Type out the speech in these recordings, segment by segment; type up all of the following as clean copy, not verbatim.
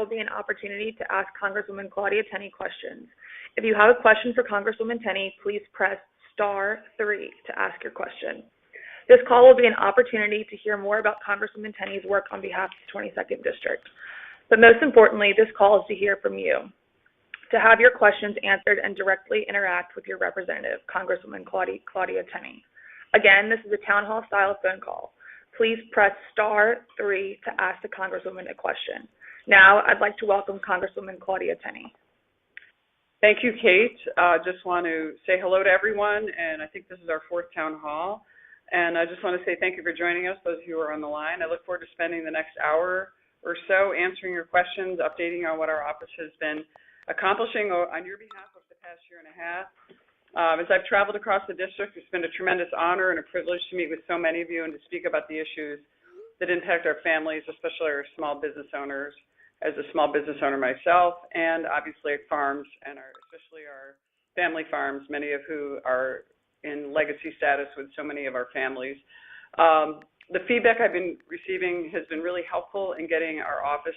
will be an opportunity to ask Congresswoman Claudia Tenney questions. If you have a question for Congresswoman Tenney, please press *3 to ask your question. This call will be an opportunity to hear more about Congresswoman Tenney's work on behalf of the 22nd District. But most importantly, this call is to hear from you, to have your questions answered and directly interact with your representative, Congresswoman Claudia Tenney. Again, this is a town hall style phone call. Please press *3 to ask the Congresswoman a question. Now, I'd like to welcome Congresswoman Claudia Tenney. Thank you, Kate. Just want to say hello to everyone, and I think this is our fourth town hall. And I just want to say thank you for joining us, those of you who are on the line. I look forward to spending the next hour or so answering your questions, updating on what our office has been accomplishing on your behalf over the past year and a half. As I've traveled across the district, it's been a tremendous honor and a privilege to meet with so many of you and to speak about the issues that impact our families, especially our small business owners, as a small business owner myself, and obviously farms, and especially our family farms, many of who are in legacy status with so many of our families. The feedback I've been receiving has been really helpful in getting our office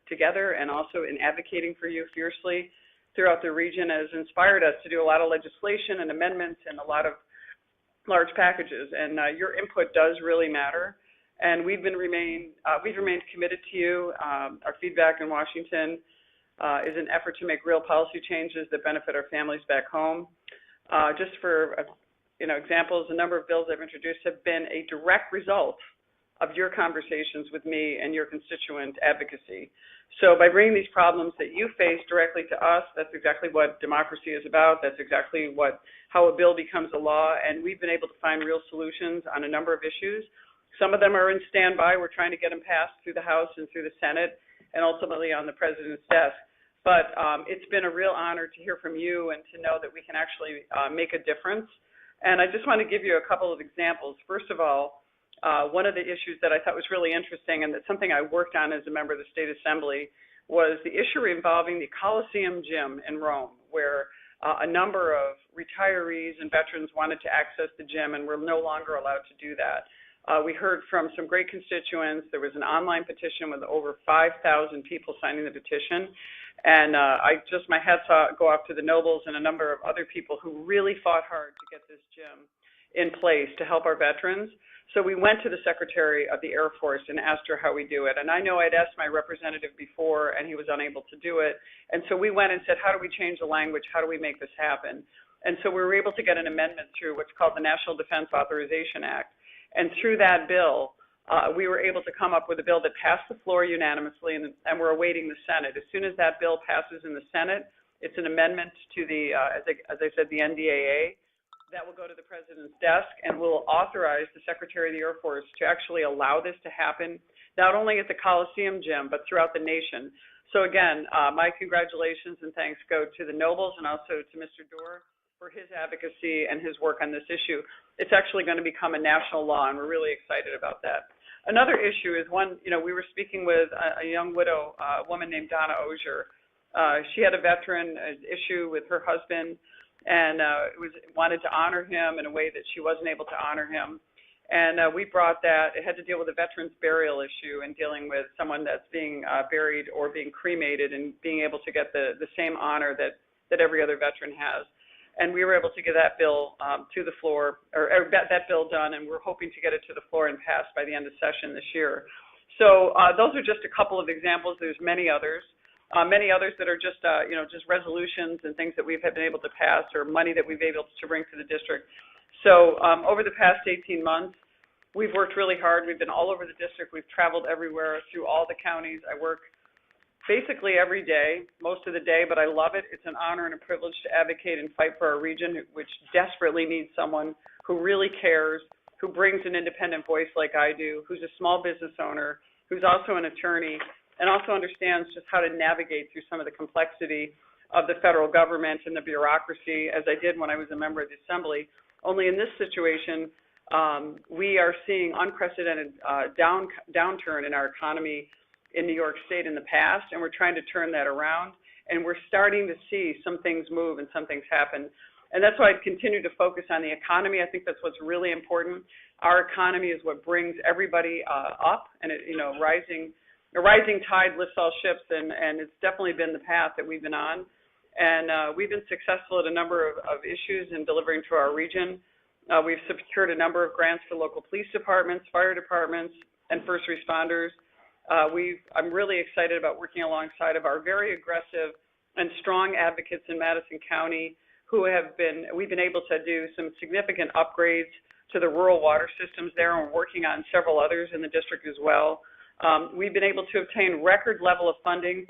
together and also in advocating for you fiercely throughout the region. Has inspired us to do a lot of legislation and amendments and a lot of large packages. And your input does really matter. And we've remained committed to you. Our feedback in Washington is an effort to make real policy changes that benefit our families back home. Just for examples, the number of bills I've introduced have been a direct result of your conversations with me and your constituent advocacy. So by bringing these problems that you face directly to us, that's exactly what democracy is about. That's exactly how a bill becomes a law, and we've been able to find real solutions on a number of issues. Some of them are in standby. We're trying to get them passed through the House and through the Senate and ultimately on the President's desk. But it's been a real honor to hear from you and to know that we can actually make a difference. And I just want to give you a couple of examples. First of all, one of the issues that I thought was really interesting and that's something I worked on as a member of the State Assembly was the issue involving the Coliseum gym in Rome, where a number of retirees and veterans wanted to access the gym and were no longer allowed to do that. We heard from some great constituents. There was an online petition with over 5,000 people signing the petition. And my hats go off to the Nobles and a number of other people who really fought hard to get this gym in place to help our veterans. So we went to the Secretary of the Air Force and asked her how we do it. And I know I'd asked my representative before, and he was unable to do it. And so we went and said, how do we change the language? How do we make this happen? And so we were able to get an amendment through what's called the National Defense Authorization Act. And through that bill, we were able to come up with a bill that passed the floor unanimously, and we're awaiting the Senate. As soon as that bill passes in the Senate, it's an amendment to the, as I said, the NDAA. That will go to the President's desk and will authorize the Secretary of the Air Force to actually allow this to happen, not only at the Coliseum gym, but throughout the nation. So again, my congratulations and thanks go to the Nobles and also to Mr. Doar for his advocacy and his work on this issue. It's actually going to become a national law, and we're really excited about that. Another issue is we were speaking with a young widow, a woman named Donna Osier. She had a veteran issue with her husband, and wanted to honor him in a way that she wasn't able to honor him. And we brought that. It had to deal with a veteran's burial issue and dealing with someone that's being buried or being cremated and being able to get the same honor that every other veteran has. And we were able to get that bill to the floor, or that bill done, and we're hoping to get it to the floor and passed by the end of session this year. So those are just a couple of examples. There's many others that are just resolutions and things that we've been able to pass or money that we've been able to bring to the district. So over the past 18 months, we've worked really hard. We've been all over the district. We've traveled everywhere through all the counties. I work basically every day, most of the day, but I love it. It's an honor and a privilege to advocate and fight for our region, which desperately needs someone who really cares, who brings an independent voice like I do, who's a small business owner, who's also an attorney, and also understands just how to navigate through some of the complexity of the federal government and the bureaucracy, as I did when I was a member of the Assembly. Only in this situation, we are seeing unprecedented downturn in our economy in New York State in the past, and we're trying to turn that around, and we're starting to see some things move and some things happen. And that's why I continue to focus on the economy. I think that's what's really important. Our economy is what brings everybody up, and rising a rising tide lifts all ships, and it's definitely been the path that we've been on. And we've been successful at a number of issues in delivering to our region. We've secured a number of grants for local police departments, fire departments, and first responders. I'm really excited about working alongside of our very aggressive and strong advocates in Madison County we've been able to do some significant upgrades to the rural water systems there, and we're working on several others in the district as well. We've been able to obtain record level of funding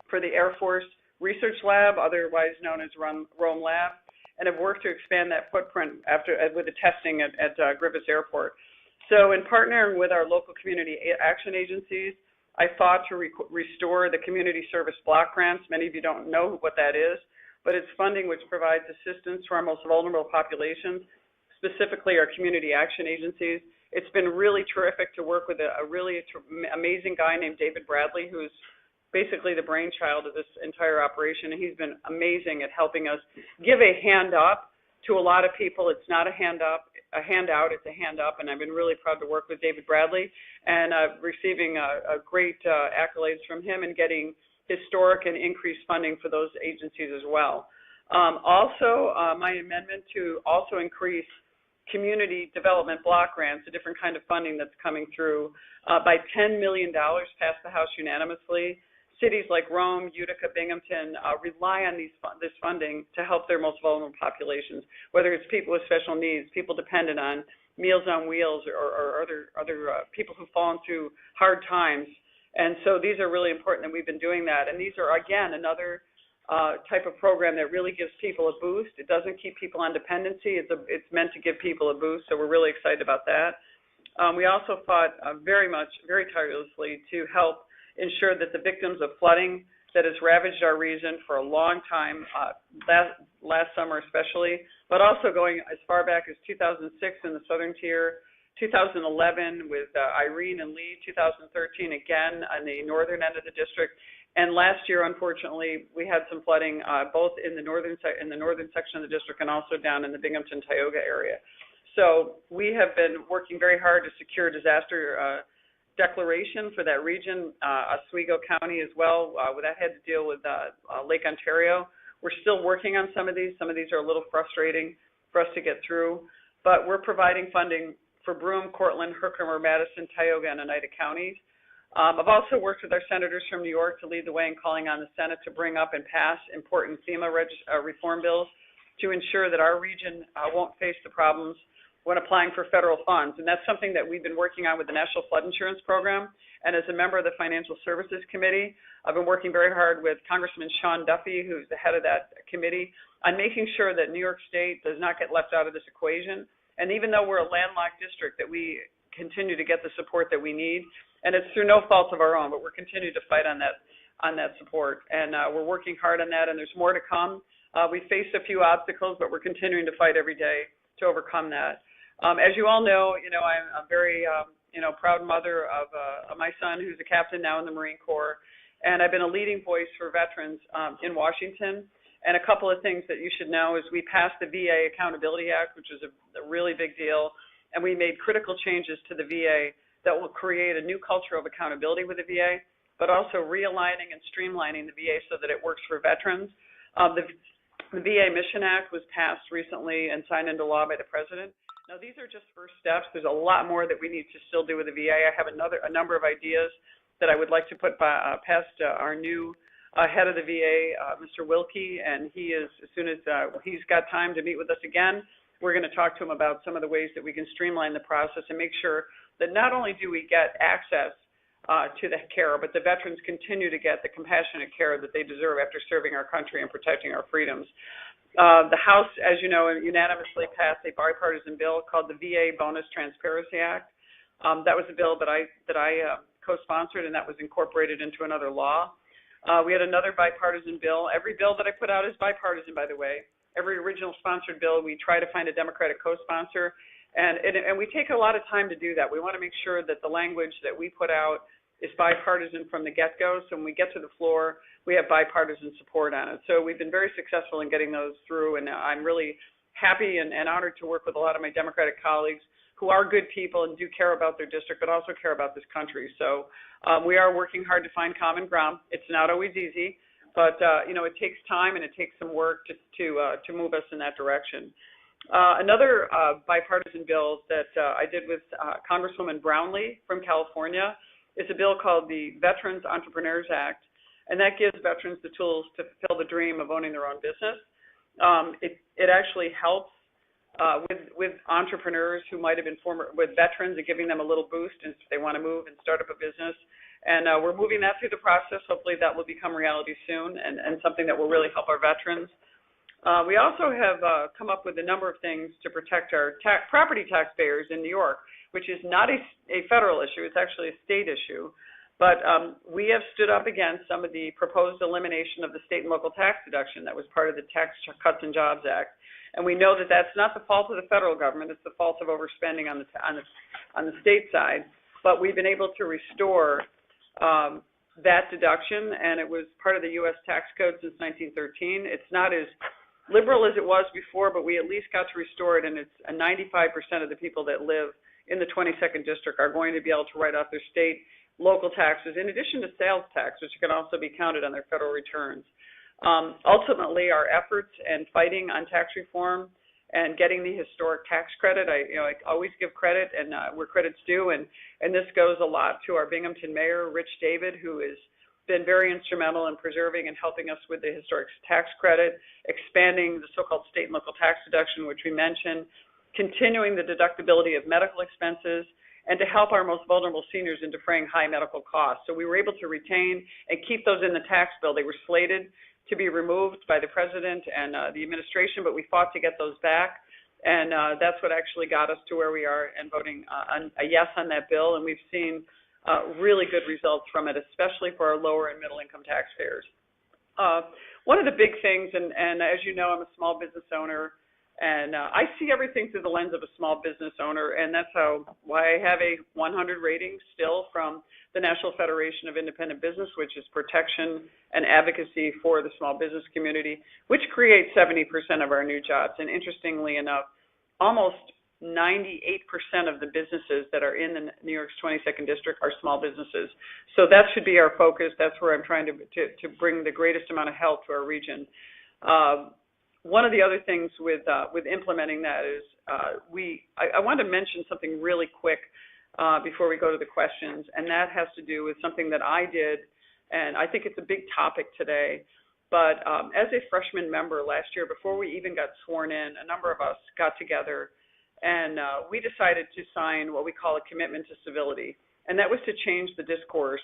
for the Air Force Research Lab, otherwise known as Rome Lab, and have worked to expand that footprint with the testing at Griffiths Airport. So in partnering with our local community action agencies, I fought to restore the community service block grants. Many of you don't know what that is, but it's funding which provides assistance to our most vulnerable populations, specifically our community action agencies. It's been really terrific to work with a really amazing guy named David Bradley, who's basically the brainchild of this entire operation, and he's been amazing at helping us give a hand up to a lot of people. It's not a handout, it's a hand up, and I've been really proud to work with David Bradley and receiving a great accolades from him and getting historic and increased funding for those agencies as well. Also, my amendment to also increase community development block grants, a different kind of funding that's coming through, by $10 million passed the House unanimously. Cities like Rome, Utica, Binghamton rely on this funding to help their most vulnerable populations, whether it's people with special needs, people dependent on Meals on Wheels, or other people who've fallen through hard times. And so these are really important that we've been doing that. And these are, again, another type of program that really gives people a boost. It doesn't keep people on dependency. It's meant to give people a boost, so we're really excited about that. We also fought very tirelessly to help ensure that the victims of flooding that has ravaged our region for a long time, last summer especially, but also going as far back as 2006 in the Southern Tier, 2011 with Irene and Lee, 2013 again on the northern end of the district, and last year, unfortunately, we had some flooding both in the northern section of the district and also down in the Binghamton, Tioga area. So we have been working very hard to secure disaster declaration for that region, Oswego County as well. That had to deal with Lake Ontario. We're still working on some of these. Some of these are a little frustrating for us to get through, but we're providing funding for Broome, Cortland, Herkimer, Madison, Tioga, and Oneida counties. I've also worked with our senators from New York to lead the way in calling on the Senate to bring up and pass important FEMA reform bills to ensure that our region won't face the problems when applying for federal funds. And that's something that we've been working on with the National Flood Insurance Program. And as a member of the Financial Services Committee, I've been working very hard with Congressman Sean Duffy, who's the head of that committee, on making sure that New York State does not get left out of this equation. And even though we're a landlocked district, that we continue to get the support that we need. And it's through no fault of our own, but we're continuing to fight on that support. And we're working hard on that, and there's more to come. We faced a few obstacles, but we're continuing to fight every day to overcome that. As you all know, I'm a very, proud mother of my son, who's a captain now in the Marine Corps. And I've been a leading voice for veterans in Washington. And a couple of things that you should know is we passed the VA Accountability Act, which is a really big deal. And we made critical changes to the VA that will create a new culture of accountability with the VA, but also realigning and streamlining the VA so that it works for veterans. The VA Mission Act was passed recently and signed into law by the President. Now, these are just first steps. There's a lot more that we need to still do with the VA. I have a number of ideas that I would like to put past our new head of the VA, Mr. Wilkie, and he is, as soon as he's got time to meet with us again, we're going to talk to him about some of the ways that we can streamline the process and make sure that not only do we get access to the care, but the veterans continue to get the compassionate care that they deserve after serving our country and protecting our freedoms. The House, as you know, unanimously passed a bipartisan bill called the VA Bonus Transparency Act. That was a bill that I co-sponsored, and that was incorporated into another law. We had another bipartisan bill. Every bill that I put out is bipartisan, by the way. Every original sponsored bill, we try to find a Democratic co-sponsor, and we take a lot of time to do that. We want to make sure that the language that we put out is bipartisan from the get-go, so when we get to the floor, we have bipartisan support on it. So we've been very successful in getting those through, and I'm really happy and honored to work with a lot of my Democratic colleagues who are good people and do care about their district, but also care about this country. So We are working hard to find common ground. It's not always easy, but it takes time and it takes some work to move us in that direction. Another bipartisan bill that I did with Congresswoman Brownlee from California is a bill called the Veterans Entrepreneurs Act, and that gives veterans the tools to fulfill the dream of owning their own business. It actually helps with entrepreneurs who might have been with veterans and giving them a little boost if they want to move and start up a business. And we're moving that through the process. Hopefully that will become reality soon and something that will really help our veterans. We also have come up with a number of things to protect our property taxpayers in New York, which is not a federal issue. It's actually a state issue. But we have stood up against some of the proposed elimination of the state and local tax deduction that was part of the Tax Cuts and Jobs Act. And we know that that's not the fault of the federal government. It's the fault of overspending on the state side. But we've been able to restore that deduction, and it was part of the U.S. tax code since 1913. It's not as liberal as it was before, but we at least got to restore it, and it's 95% of the people that live in the 22nd district are going to be able to write off their state local taxes, in addition to sales tax, which can also be counted on their federal returns. Ultimately, our efforts and fighting on tax reform and getting the historic tax credit, I always give credit and where credit's due, and this goes a lot to our Binghamton Mayor, Rich David, who has been very instrumental in preserving and helping us with the historic tax credit, expanding the so-called state and local tax deduction, which we mentioned, continuing the deductibility of medical expenses, and to help our most vulnerable seniors in defraying high medical costs. So we were able to retain and keep those in the tax bill. They were slated to be removed by the president and the administration, but we fought to get those back, and that's what actually got us to where we are and voting a yes on that bill, and we've seen really good results from it, especially for our lower and middle income taxpayers. One of the big things, and as you know, I'm a small business owner, and I see everything through the lens of a small business owner, and that's why I have a 100 rating still from the National Federation of Independent Business, which is protection and advocacy for the small business community, which creates 70% of our new jobs. And interestingly enough, almost 98% of the businesses that are in the New York's 22nd district are small businesses. So that should be our focus. That's where I'm trying to bring the greatest amount of help to our region. One of the other things with implementing that is I want to mention something really quick before we go to the questions, and that has to do with something that I did, and I think it's a big topic today. But as a freshman member last year, before we even got sworn in, a number of us got together, and we decided to sign what we call a commitment to civility, and that was to change the discourse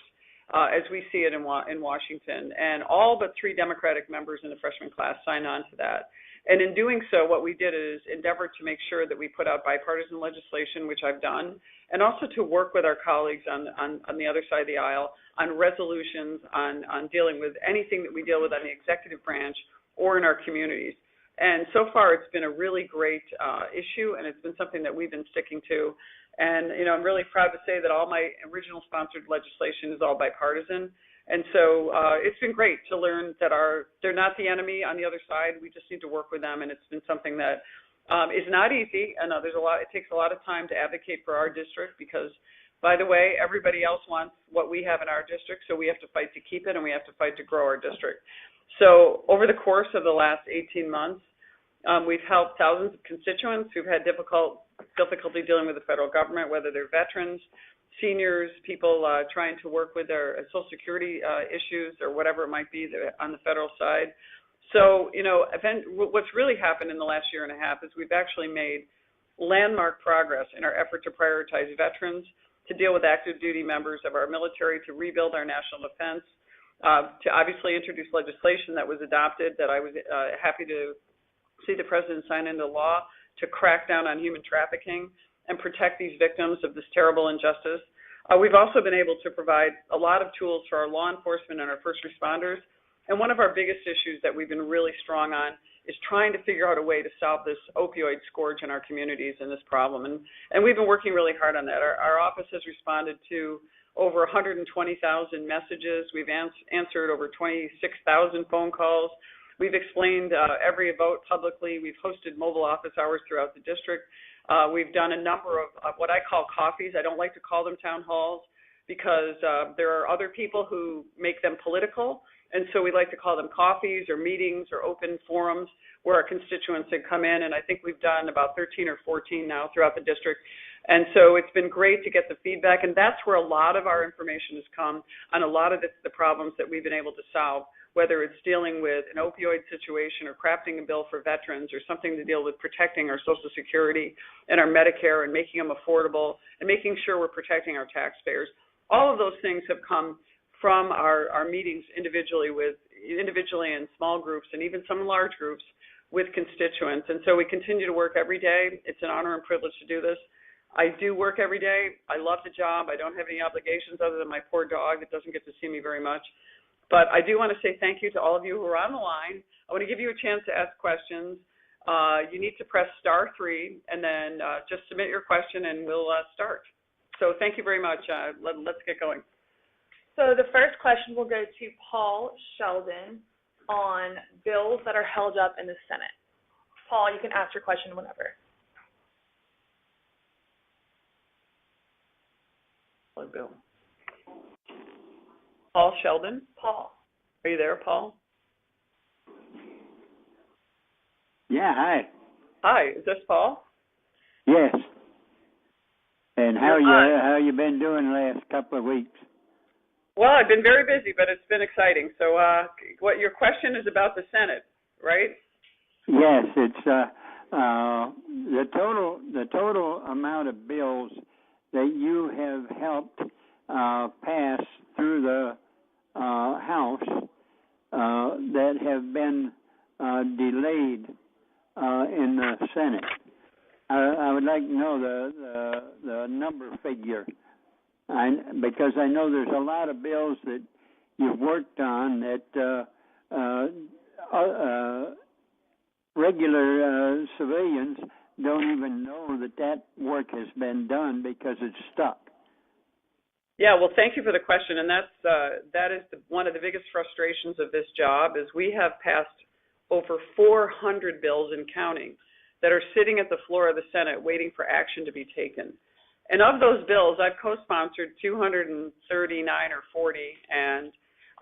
as we see it in Washington. And all but 3 Democratic members in the freshman class signed on to that. And in doing so, what we did is endeavor to make sure that we put out bipartisan legislation, which I've done, and also to work with our colleagues on the other side of the aisle on resolutions, on dealing with anything that we deal with on the executive branch or in our communities. And so far, it's been a really great issue, and it's been something that we've been sticking to. And, I'm really proud to say that all my original sponsored legislation is all bipartisan. And so it's been great to learn that they're not the enemy on the other side. We just need to work with them, and it's been something that is not easy. And it takes a lot of time to advocate for our district because, by the way, everybody else wants what we have in our district, so we have to fight to keep it, and we have to fight to grow our district. So over the course of the last 18 months, we've helped thousands of constituents who've had difficulty dealing with the federal government, whether they're veterans, seniors, people trying to work with their Social Security issues or whatever it might be on the federal side. So, what's really happened in the last year and a half is we've actually made landmark progress in our effort to prioritize veterans, to deal with active duty members of our military, to rebuild our national defense, to obviously introduce legislation that was adopted that I was happy to see the president sign into law to crack down on human trafficking and protect these victims of this terrible injustice. We've also been able to provide a lot of tools for our law enforcement and our first responders. And one of our biggest issues that we've been really strong on is trying to figure out a way to solve this opioid scourge in our communities and this problem. And we've been working really hard on that. Our office has responded to over 120,000 messages. We've answered over 26,000 phone calls. We've explained every vote publicly. We've hosted mobile office hours throughout the district. We've done a number of what I call coffees. I don't like to call them town halls because there are other people who make them political, and so we like to call them coffees or meetings or open forums where our constituents can come in, and I think we've done about 13 or 14 now throughout the district. And so it's been great to get the feedback, and that's where a lot of our information has come on a lot of the problems that we've been able to solve, whether it's dealing with an opioid situation or crafting a bill for veterans or something to deal with protecting our Social Security and our Medicare and making them affordable and making sure we're protecting our taxpayers. All of those things have come from our meetings individually in small groups and even some large groups with constituents. And so we continue to work every day. It's an honor and privilege to do this. I do work every day. I love the job. I don't have any obligations other than my poor dog that doesn't get to see me very much. But I do want to say thank you to all of you who are on the line. I want to give you a chance to ask questions. You need to press *3 and then just submit your question and we'll start. So thank you very much. Let's get going. So the first question will go to Paul Sheldon on bills that are held up in the Senate. Paul, you can ask your question whenever. Bill. Paul Sheldon? Paul. Are you there, Paul? Yeah, hi. Hi, is this Paul? Yes. And how you been doing the last couple of weeks? Well, I've been very busy, but it's been exciting. So what your question is about the Senate, right? Yes, it's the total amount of bills that you have helped pass through the House that have been delayed in the Senate. I would like to know the number figure, because I know there's a lot of bills that you've worked on that regular civilians don't even know that work has been done because it's stuck. Yeah, well, thank you for the question, and that is one of the biggest frustrations of this job is we have passed over 400 bills and counting that are sitting at the floor of the Senate waiting for action to be taken. And of those bills, I've co-sponsored 239 or 40, and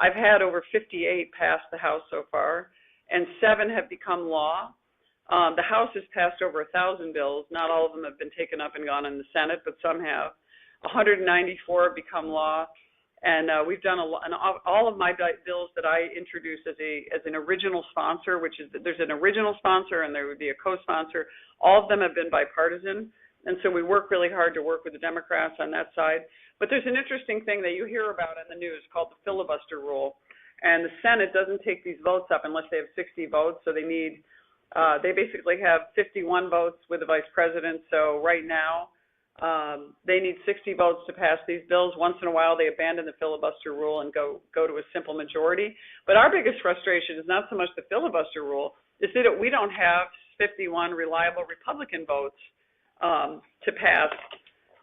I've had over 58 pass the House so far, and 7 have become law. The House has passed over 1,000 bills. Not all of them have been taken up and gone in the Senate, but some have. 194 have become law, and we've done all of my bills that I introduced as an original sponsor, which is there's an original sponsor and there would be a co-sponsor. All of them have been bipartisan, and so we work really hard to work with the Democrats on that side. But there's an interesting thing that you hear about in the news called the filibuster rule, and the Senate doesn't take these votes up unless they have 60 votes, so they basically have 51 votes with the vice president. So right now, they need 60 votes to pass these bills. Once in a while, they abandon the filibuster rule and go to a simple majority. But our biggest frustration is not so much the filibuster rule, it's that we don't have 51 reliable Republican votes to pass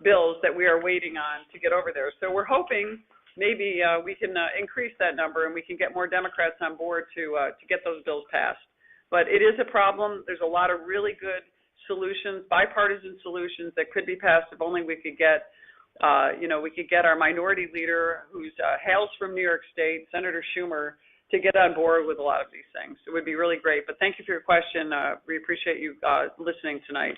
bills that we are waiting on to get over there. So we're hoping maybe we can increase that number and we can get more Democrats on board to get those bills passed. But it is a problem. There's a lot of really good solutions, bipartisan solutions that could be passed if only we could get, we could get our minority leader, who hails from New York State, Senator Schumer, to get on board with a lot of these things. It would be really great. But thank you for your question. We appreciate you listening tonight.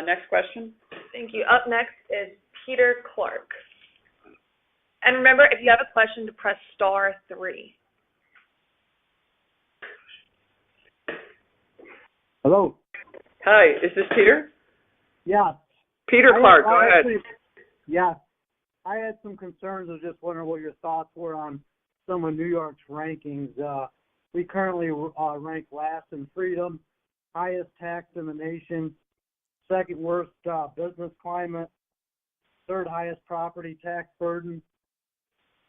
Next question. Thank you. Up next is Peter Clark. And remember, if you have a question, to press *3. Hello. Hi, is this Peter? Yeah. Peter Clark, go ahead. Yeah. I had some concerns. I was just wondering what your thoughts were on some of New York's rankings. We currently rank last in freedom, highest tax in the nation, second worst business climate, third highest property tax burden,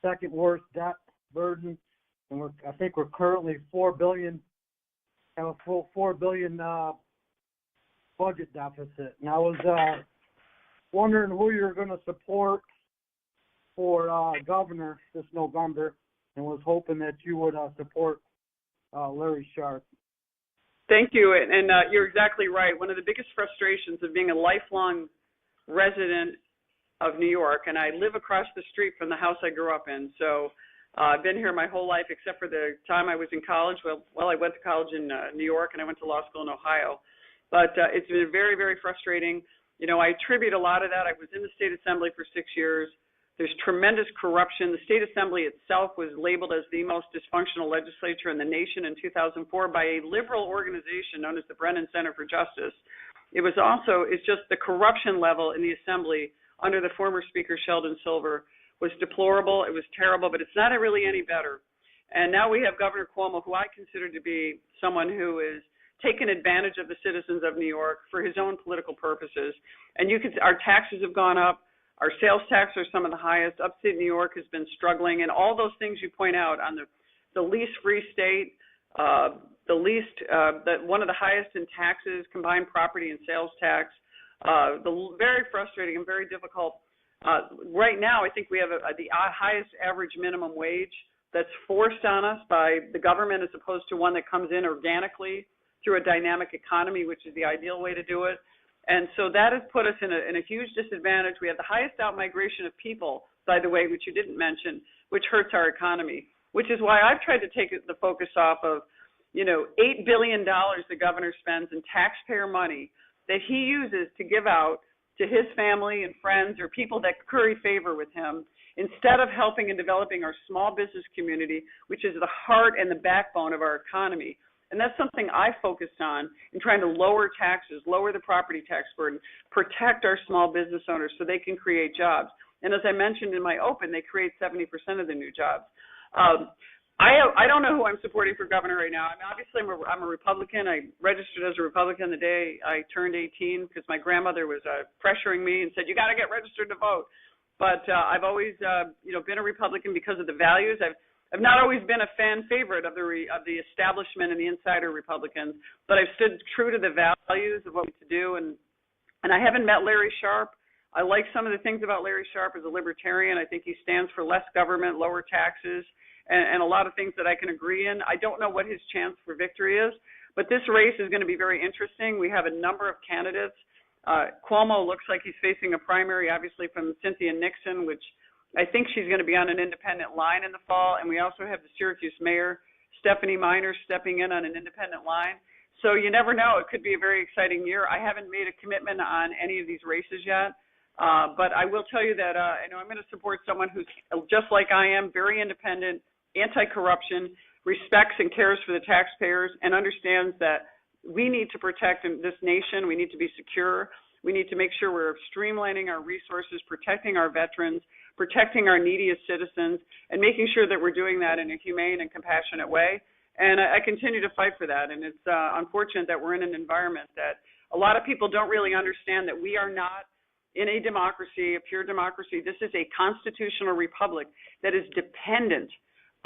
second worst debt burden, and I think we're currently $4 billion, have a full $4 billion budget deficit. And I was wondering who you're going to support for governor this November, and was hoping that you would support Larry Sharp. Thank you, and you're exactly right. One of the biggest frustrations of being a lifelong resident of New York, and I live across the street from the house I grew up in. So I've been here my whole life except for the time I was in college. Well, I went to college in New York, and I went to law school in Ohio. But it's been very, very frustrating. You know, I attribute a lot of that. I was in the state assembly for 6 years. There's tremendous corruption. The state assembly itself was labeled as the most dysfunctional legislature in the nation in 2004 by a liberal organization known as the Brennan Center for Justice. It's just the corruption level in the assembly under the former Speaker Sheldon Silver was deplorable. It was terrible, but it's not really any better. And now we have Governor Cuomo, who I consider to be someone who is taken advantage of the citizens of New York for his own political purposes. And our taxes have gone up. Our sales tax are some of the highest. Upstate New York has been struggling, and all those things you point out on the least free state, one of the highest in taxes, combined property and sales tax, very frustrating and very difficult. Right now, I think we have the highest average minimum wage that's forced on us by the government as opposed to one that comes in organically through a dynamic economy, which is the ideal way to do it. And so that has put us in a huge disadvantage. We have the highest outmigration of people, by the way, which you didn't mention, which hurts our economy, which is why I've tried to take the focus off of, $8 billion the governor spends in taxpayer money that he uses to give out to his family and friends or people that curry favor with him, instead of helping and developing our small business community, which is the heart and the backbone of our economy. And that's something I focused on in trying to lower taxes, lower the property tax burden, protect our small business owners so they can create jobs. And as I mentioned in my open, they create 70% of the new jobs. I don't know who I'm supporting for governor right now. I mean, obviously, I'm a Republican. I registered as a Republican the day I turned 18 because my grandmother was pressuring me and said, you got to get registered to vote. But I've always, been a Republican because of the values. I've not always been a fan favorite of the establishment and the insider Republicans, but I've stood true to the values of what we do. And I haven't met Larry Sharp. I like some of the things about Larry Sharp as a libertarian. I think he stands for less government, lower taxes, and a lot of things that I can agree in. I don't know what his chance for victory is, but this race is going to be very interesting. We have a number of candidates. Cuomo looks like he's facing a primary, obviously, from Cynthia Nixon, which I think she's going to be on an independent line in the fall. And we also have the Syracuse mayor, Stephanie Miner, stepping in on an independent line. So you never know. It could be a very exciting year. I haven't made a commitment on any of these races yet. But I will tell you that I'm going to support someone who's just like I am, very independent, anti-corruption, respects and cares for the taxpayers, and understands that we need to protect this nation. We need to be secure. We need to make sure we're streamlining our resources, protecting our veterans, protecting our neediest citizens, and making sure that we're doing that in a humane and compassionate way. And I continue to fight for that. And it's unfortunate that we're in an environment that a lot of people don't really understand that we are not in a democracy, a pure democracy. This is a constitutional republic that is dependent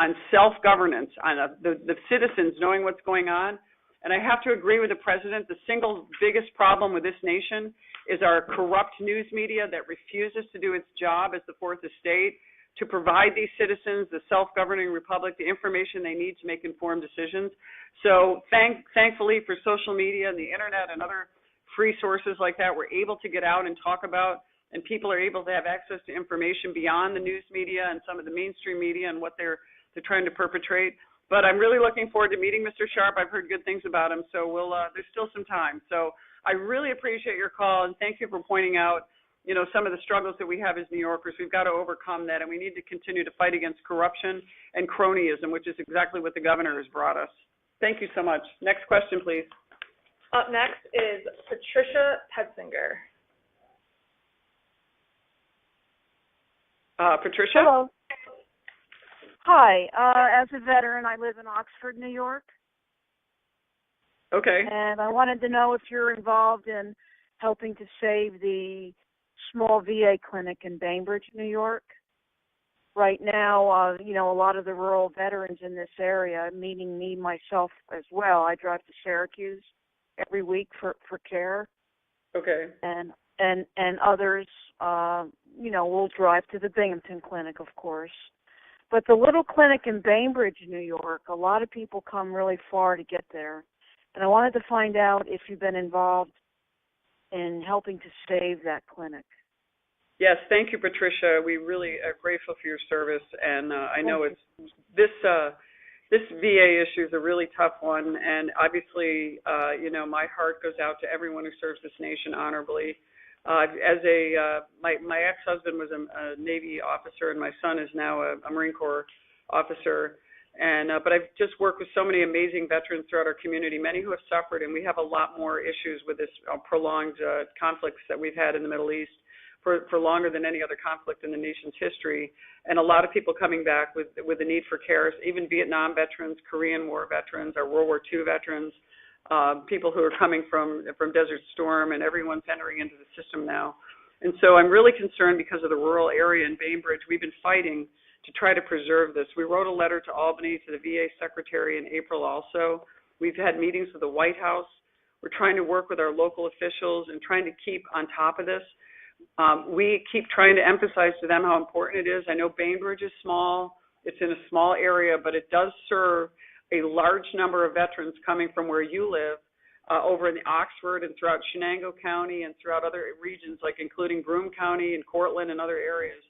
on self-governance, on the citizens knowing what's going on. And I have to agree with the president. The single biggest problem with this nation is our corrupt news media that refuses to do its job as the fourth estate to provide these citizens, the self-governing republic, the information they need to make informed decisions. So thankfully for social media and the internet and other free sources like that, we're able to get out and talk about, and people are able to have access to information beyond the news media and some of the mainstream media and what they're trying to perpetrate. But I'm really looking forward to meeting Mr. Sharp. I've heard good things about him, so there's still some time. So I really appreciate your call, and thank you for pointing out, some of the struggles that we have as New Yorkers. We've got to overcome that, and we need to continue to fight against corruption and cronyism, which is exactly what the governor has brought us. Thank you so much. Next question, please. Up next is Patricia Petzinger. Patricia? Hello. Hi. As a veteran, I live in Oxford, New York. Okay. And I wanted to know if you're involved in helping to save the small VA clinic in Bainbridge, New York. Right now, a lot of the rural veterans in this area, meaning me, myself as well, I drive to Syracuse every week for care. Okay. And others, will drive to the Binghamton Clinic, of course. But the little clinic in Bainbridge, New York, a lot of people come really far to get there. And I wanted to find out if you've been involved in helping to save that clinic. Yes, thank you, Patricia. We really are grateful for your service, and I know Thank it's this VA issue is a really tough one, and obviously, my heart goes out to everyone who serves this nation honorably. My ex-husband was a Navy officer, and my son is now a Marine Corps officer. And but I've just worked with so many amazing veterans throughout our community, many who have suffered, and we have a lot more issues with this prolonged conflicts that we've had in the Middle East for longer than any other conflict in the nation's history. And a lot of people coming back with the need for care, even Vietnam veterans, Korean War veterans, our World War II veterans, people who are coming from Desert Storm, and everyone's entering into the system now. And so I'm really concerned because of the rural area in Bainbridge. We've been fighting to try to preserve this. We wrote a letter to Albany, to the VA secretary in April also. We've had meetings with the White House. We're trying to work with our local officials and trying to keep on top of this. We keep trying to emphasize to them how important it is. I know Bainbridge is small. It's in a small area, but it does serve a large number of veterans coming from where you live, over in Oxford and throughout Shenango County and throughout other regions, like including Broome County and Cortland and other areas.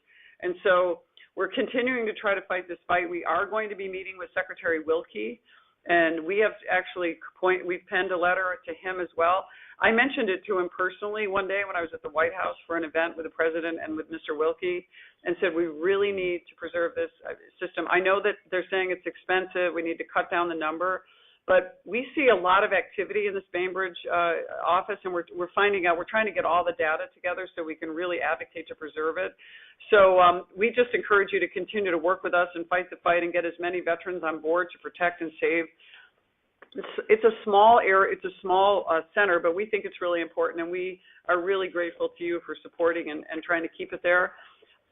And so we're continuing to try to fight this fight. We are going to be meeting with Secretary Wilkie, and we have actually we've penned a letter to him as well. I mentioned it to him personally one day when I was at the White House for an event with the president and with Mr. Wilkie, and said we really need to preserve this system. I know that they're saying it's expensive, we need to cut down the number, but we see a lot of activity in this Bainbridge office, and we're finding out, we're trying to get all the data together so we can really advocate to preserve it. So we just encourage you to continue to work with us and fight the fight and get as many veterans on board to protect and save. It's a small area, it's a small center, but we think it's really important, and we are really grateful to you for supporting and trying to keep it there.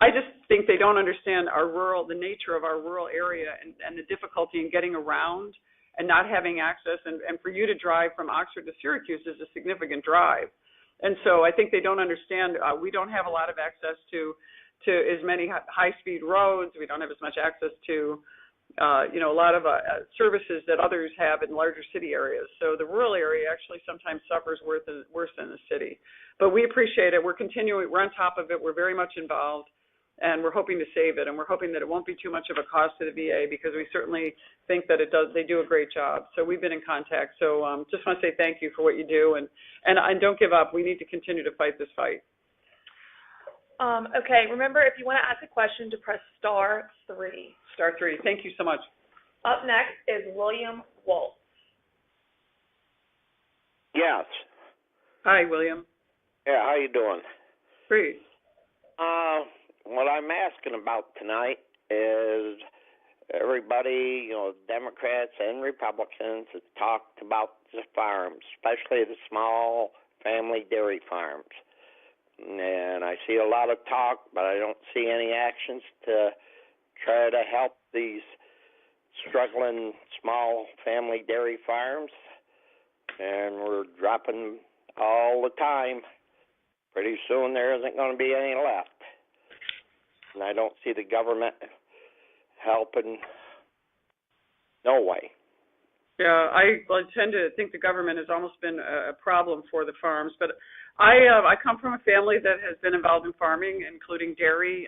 I just think they don't understand the nature of our rural area and the difficulty in getting around and not having access, and for you to drive from Oxford to Syracuse is a significant drive. And so I think they don't understand, we don't have a lot of access to as many high-speed roads. We don't have as much access to a lot of services that others have in larger city areas. So the rural area actually sometimes suffers worse than the city. But we appreciate it. We're continuing. We're on top of it. We're very much involved, and we're hoping to save it. And we're hoping that it won't be too much of a cost to the VA, because we certainly think that they do a great job. So we've been in contact. So just want to say thank you for what you do, and don't give up. We need to continue to fight this fight. Okay, remember, if you want to ask a question, to press *3. *3. Thank you so much. Up next is William Wolf. Yes. Hi, William. Yeah, how you doing? Great. What I'm asking about tonight is everybody, Democrats and Republicans, have talked about the farms, especially the small family dairy farms. And I see a lot of talk, but I don't see any actions to try to help these struggling small family dairy farms. And we're dropping all the time. Pretty soon there isn't going to be any left. And I don't see the government helping. No way. Yeah, I tend to think the government has almost been a problem for the farms, but I come from a family that has been involved in farming, including dairy,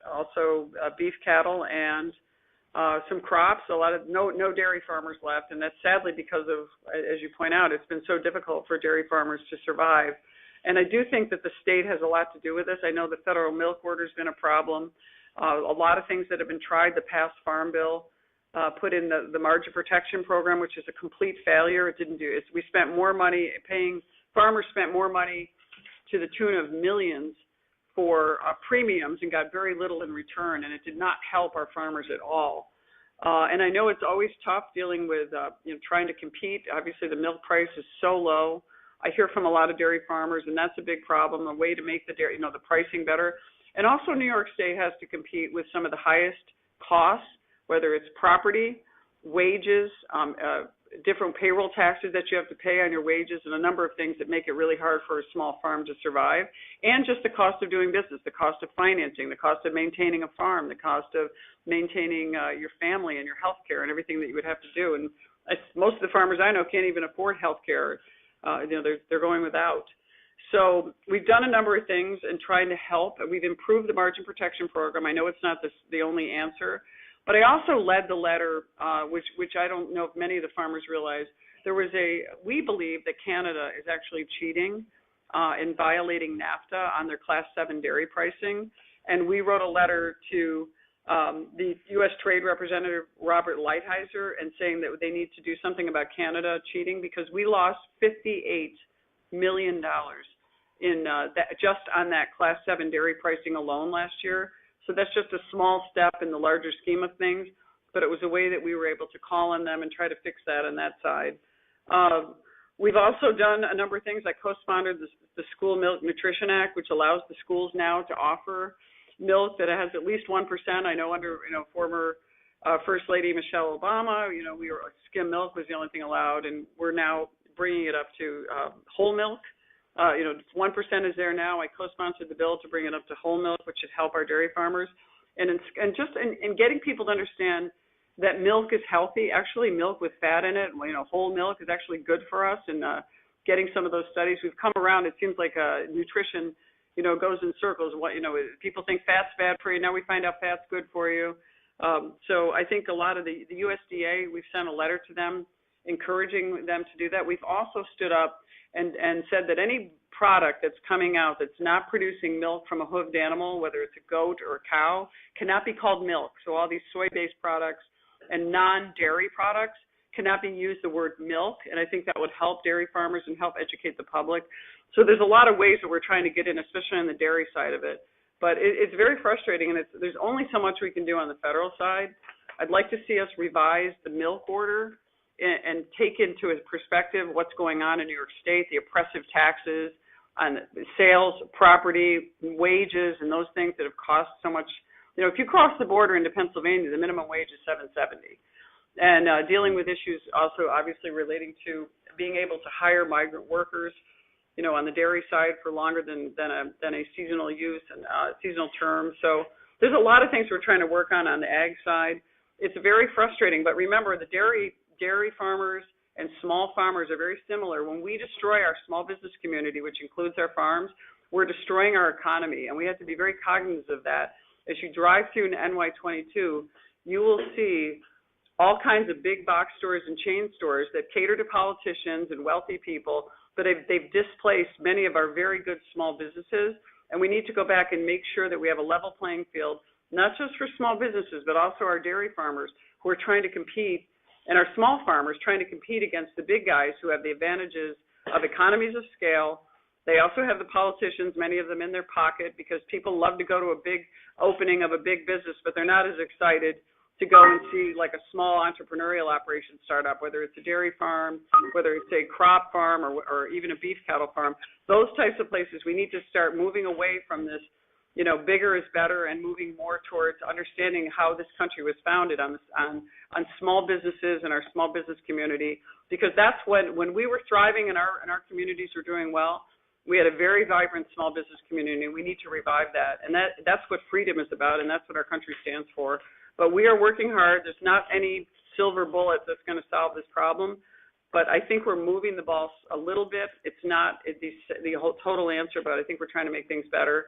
also beef cattle, and some crops. A lot of no dairy farmers left, and that's sadly because of, as you point out, it's been so difficult for dairy farmers to survive. And I do think that the state has a lot to do with this. I know the federal milk order has been a problem. A lot of things that have been tried. The past farm bill put in the margin protection program, which is a complete failure. It didn't do it. We spent more money paying. Farmers spent more money to the tune of millions for premiums and got very little in return, and it did not help our farmers at all. And I know it's always tough dealing with trying to compete. Obviously, the milk price is so low. I hear from a lot of dairy farmers, and that's a big problem. A way to make the dairy, the pricing better. And also, New York State has to compete with some of the highest costs, whether it's property, wages, different payroll taxes that you have to pay on your wages, and a number of things that make it really hard for a small farm to survive, and just the cost of doing business, the cost of financing, the cost of maintaining a farm, the cost of maintaining your family and your health care and everything that you would have to do. And most of the farmers I know can't even afford health care. They're going without. So we've done a number of things in trying to help. We've improved the margin protection program. I know it's not the only answer, but I also led the letter, which I don't know if many of the farmers realize. We believe that Canada is actually cheating in violating NAFTA on their Class 7 dairy pricing. And we wrote a letter to the U.S. Trade Representative Robert Lighthizer and saying that they need to do something about Canada cheating, because we lost $58 million in just on that Class 7 dairy pricing alone last year. So that's just a small step in the larger scheme of things, but it was a way that we were able to call on them and try to fix that on that side. We've also done a number of things. I co-sponsored the School Milk Nutrition Act, which allows the schools now to offer milk that has at least 1%. I know under former First Lady Michelle Obama, skim milk was the only thing allowed, and we're now bringing it up to whole milk. 1% is there now. I co-sponsored the bill to bring it up to whole milk, which should help our dairy farmers. And just getting people to understand that milk is healthy. Actually, milk with fat in it, whole milk is actually good for us. And getting some of those studies, we've come around. It seems like nutrition, goes in circles. People think fat's bad for you. Now we find out fat's good for you. So I think a lot of the USDA, we've sent a letter to them encouraging them to do that. We've also stood up and said that any product that's coming out that's not producing milk from a hooved animal, whether it's a goat or a cow, cannot be called milk. So all these soy-based products and non-dairy products cannot be used the word milk, and I think that would help dairy farmers and help educate the public. So there's a lot of ways that we're trying to get in, especially on the dairy side of it. But it's very frustrating, and there's only so much we can do on the federal side. I'd like to see us revise the milk order and take into perspective what's going on in New York State, the oppressive taxes on sales, property, wages, and those things that have cost so much. If you cross the border into Pennsylvania, the minimum wage is $7.70. And dealing with issues also obviously relating to being able to hire migrant workers, on the dairy side for longer than a seasonal use and seasonal term. So there's a lot of things we're trying to work on the ag side. It's very frustrating, but remember, the dairy farmers and small farmers are very similar. When we destroy our small business community, which includes our farms, we're destroying our economy, and we have to be very cognizant of that. As you drive through an NY22, you will see all kinds of big box stores and chain stores that cater to politicians and wealthy people, but they've displaced many of our very good small businesses, and we need to go back and make sure that we have a level playing field, not just for small businesses, but also our dairy farmers who are trying to compete, and our small farmers trying to compete against the big guys who have the advantages of economies of scale. They also have the politicians, many of them in their pocket, because people love to go to a big opening of a big business, but they're not as excited to go and see like a small entrepreneurial operation start up, whether it's a dairy farm, whether it's a crop farm, or even a beef cattle farm. Those types of places, we need to start moving away from this, bigger is better, and moving more towards understanding how this country was founded on small businesses and our small business community, because that's when we were thriving and our communities were doing well. We had a very vibrant small business community, and we need to revive that. And that's what freedom is about, and that's what our country stands for. But we are working hard. There's not any silver bullet that's going to solve this problem, but I think we're moving the ball a little bit. It's not the whole total answer, but I think we're trying to make things better.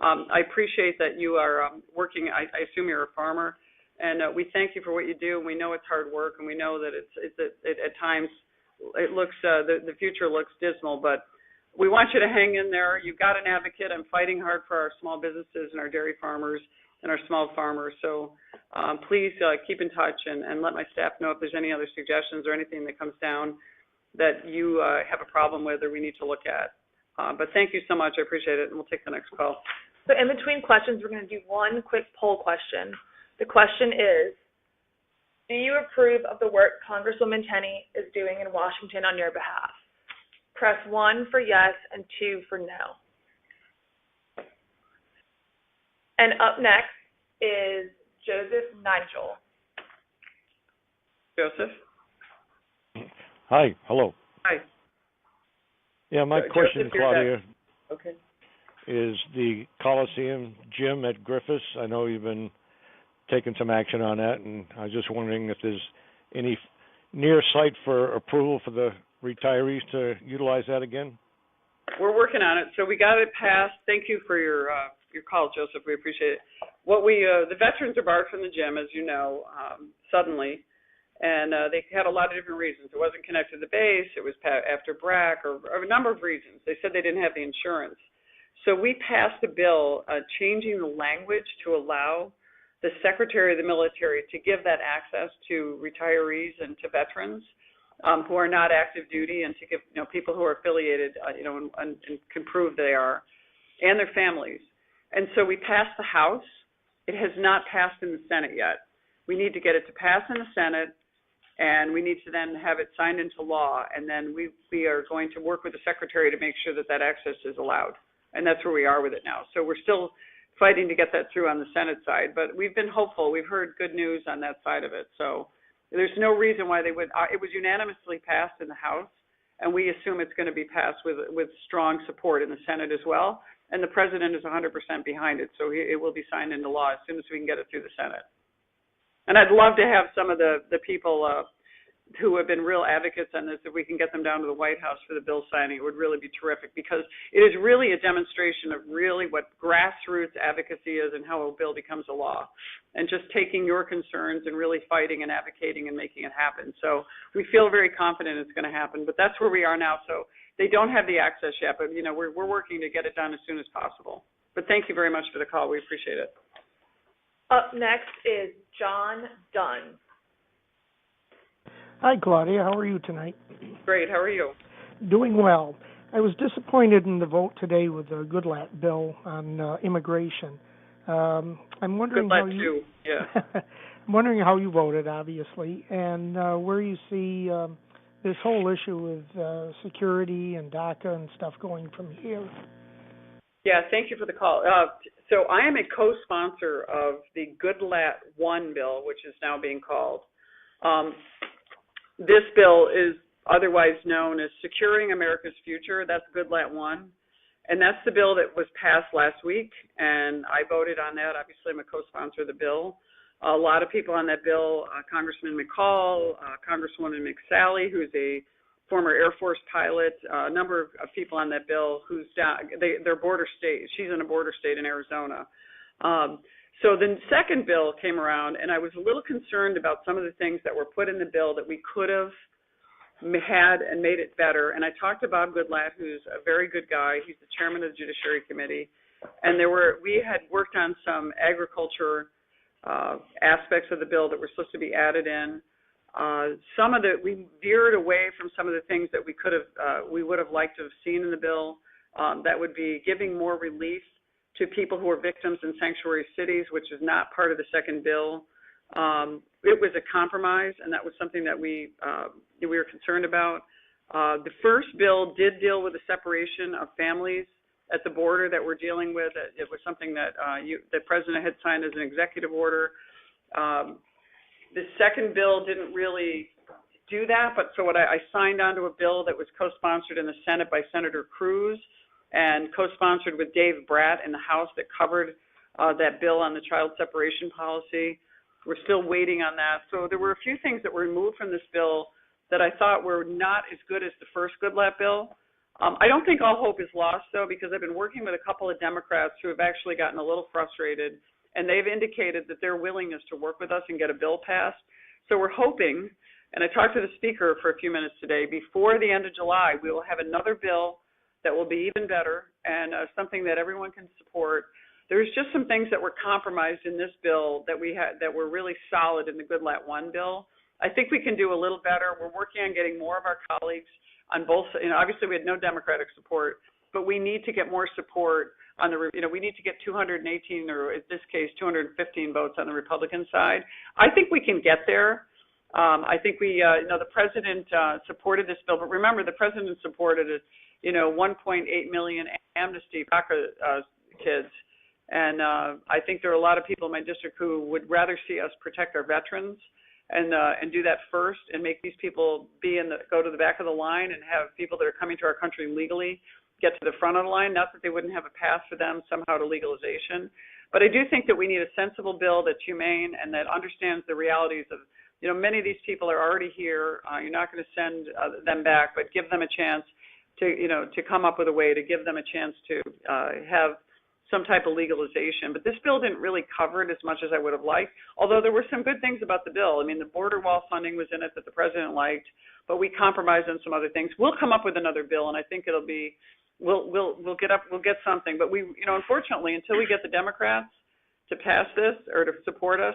I appreciate that you are working. I assume you're a farmer, and we thank you for what you do. And we know it's hard work, and we know that it at times it looks the future looks dismal, but we want you to hang in there. You've got an advocate. I'm fighting hard for our small businesses and our dairy farmers and our small farmers. So please keep in touch and let my staff know if there's any other suggestions or anything that comes down that you have a problem with or we need to look at. But thank you so much. I appreciate it, and we'll take the next call. So in between questions, we're going to do one quick poll question. The question is, do you approve of the work Congresswoman Tenney is doing in Washington on your behalf? Press 1 for yes and 2 for no. And up next is Joseph Nigel. Joseph? Hi. Hello. Hi. Yeah, my question, Claudia, okay, is the Coliseum gym at Griffiths. I know you've been taking some action on that, and I was just wondering if there's any near sight for approval for the retirees to utilize that again. We're working on it. So we got it passed. Thank you for your call, Joseph. We appreciate it. The veterans are barred from the gym, as you know, suddenly, and they had a lot of different reasons. It wasn't connected to the base. It was after BRAC, or a number of reasons. They said they didn't have the insurance. So we passed a bill changing the language to allow the Secretary of the Military to give that access to retirees and to veterans who are not active duty, and to give people who are affiliated, and can prove they are, and their families. And so we passed the House. It has not passed in the Senate yet. We need to get it to pass in the Senate, and we need to then have it signed into law, and then we are going to work with the Secretary to make sure that that access is allowed. And that's where we are with it now. So we're still fighting to get that through on the Senate side, but we've been hopeful. We've heard good news on that side of it. So there's no reason why they would. It was unanimously passed in the House, and we assume it's going to be passed with strong support in the Senate as well. And the President is 100% behind it, so it will be signed into law as soon as we can get it through the Senate. And I'd love to have some of the people who have been real advocates on this, if we can get them down to the White House for the bill signing, it would really be terrific, because it is really a demonstration of really what grassroots advocacy is and how a bill becomes a law, and just taking your concerns and really fighting and advocating and making it happen. So we feel very confident it's going to happen, but that's where we are now. So they don't have the access yet, but we're working to get it done as soon as possible. But thank you very much for the call. We appreciate it. Up next is John Dunn. Hi, Claudia. How are you tonight? Great. How are you? Doing well. I was disappointed in the vote today with the Goodlatte bill on immigration. I'm wondering how you. Yeah. I'm wondering how you voted, obviously, and where you see this whole issue with security and DACA and stuff going from here. Yeah. Thank you for the call. So I am a co-sponsor of the Goodlatte 1 bill, which is now being called. This bill is otherwise known as Securing America's Future. That's Goodlatte 1. And that's the bill that was passed last week, and I voted on that. Obviously, I'm a co-sponsor of the bill. A lot of people on that bill, Congressman McCall, Congresswoman McSally, who's a former Air Force pilot, a number of people on that bill who's they're border state. She's in a border state in Arizona. So the second bill came around, and I was a little concerned about some of the things that were put in the bill that we could have had and made it better. And I talked to Bob Goodlatte, who's a very good guy. He's the chairman of the Judiciary Committee. And we had worked on some agriculture aspects of the bill that were supposed to be added in. We veered away from some of the things that we would have liked to have seen in the bill. That would be giving more relief to people who are victims in sanctuary cities, which is not part of the second bill. It was a compromise, and that was something that we were concerned about. The first bill did deal with the separation of families at the border that we're dealing with. It was something that the president had signed as an executive order. The second bill didn't really do that, but so I signed onto a bill that was co-sponsored in the Senate by Senator Cruz and co-sponsored with Dave Bratt in the House that covered that bill on the child separation policy. We're still waiting on that. So there were a few things that were removed from this bill that I thought were not as good as the first Goodlatte bill. I don't think all hope is lost, though, because I've been working with a couple of Democrats who have actually gotten a little frustrated, and they've indicated that their willingness to work with us and get a bill passed. So we're hoping, and I talked to the Speaker for a few minutes today, before the end of July, we will have another bill that will be even better and something that everyone can support. There's just some things that were compromised in this bill that we had that were really solid in the Goodlatte 1 bill. I think we can do a little better. We're working on getting more of our colleagues on both. Obviously we had no Democratic support, but we need to get more support on we need to get 218, or in this case 215 votes on the Republican side. I think we can get there. I think the president supported this bill, but remember the president supported it. 1.8 million amnesty DACA kids. And I think there are a lot of people in my district who would rather see us protect our veterans and do that first and make these people go to the back of the line and have people that are coming to our country legally get to the front of the line. Not that they wouldn't have a path for them somehow to legalization. But I do think that we need a sensible bill that's humane and that understands the realities of, many of these people are already here. You're not going to send them back, but give them a chance. to come up with a way to give them a chance to have some type of legalization. But this bill didn't really cover it as much as I would have liked, although there were some good things about the bill. I mean, the border wall funding was in it that the president liked, but we compromised on some other things. We'll come up with another bill, and I think it'll be we'll get something. But we, unfortunately, until we get the Democrats to pass this or to support us,